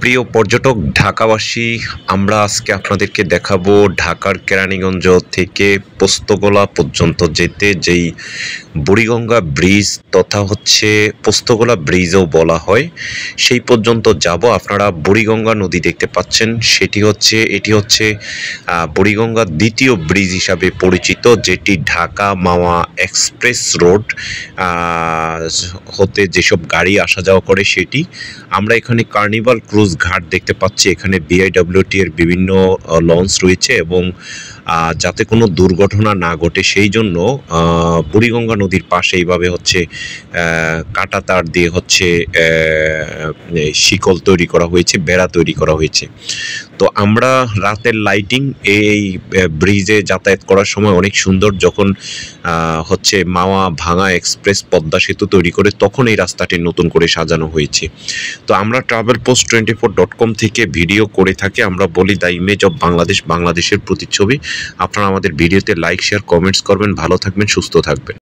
প্রিয় পর্যটক ঢাকাবাসী, আমরা আজকে আপনাদেরকে দেখাবো ঢাকার কেরানীগঞ্জ থেকে পোস্তগোলা পর্যন্ত যেতে যেই বুড়িগঙ্গা ব্রিজ তথা হচ্ছে পোস্তগোলা ব্রিজও বলা হয়, সেই পর্যন্ত যাব। আপনারা বুড়িগঙ্গা নদী দেখতে পাচ্ছেন, এটি হচ্ছে বুড়িগঙ্গার দ্বিতীয় ব্রিজ হিসাবে পরিচিত, যেটি ঢাকা মাওয়া এক্সপ্রেস রোড হতে যেসব গাড়ি আসা যাওয়া করে সেটি। আমরা এখানে কার্নিভাল ক্রুজ ঘাট দেখতে পাচ্ছি, এখানে বিআইডব্লিউটি এর বিভিন্ন লঞ্চ রয়েছে এবং যাতে কোনো দুর্ঘটনা না ঘটে সেই জন্য বুড়িগঙ্গা নদীর পাশে এইভাবে হচ্ছে কাঁটা তার দিয়ে হচ্ছে শিকল তৈরি করা হয়েছে, বেড়া তৈরি করা হয়েছে। তো আমরা রাতের লাইটিং এই ব্রিজে যাতায়াত করার সময় অনেক সুন্দর। যখন হচ্ছে মাওয়া ভাঙা এক্সপ্রেস পদ্মা সেতু তৈরি করে তখন এই রাস্তাটি নতুন করে সাজানো হয়েছে। তো আমরা travelpost24.com থেকে ভিডিও করে থাকি। আমরা বলি দ্য ইমেজ অফ বাংলাদেশ, বাংলাদেশের প্রতিচ্ছবি। আপনারা আমাদের ভিডিওতে লাইক, শেয়ার, কমেন্টস করবেন। ভালো থাকবেন, সুস্থ থাকবেন।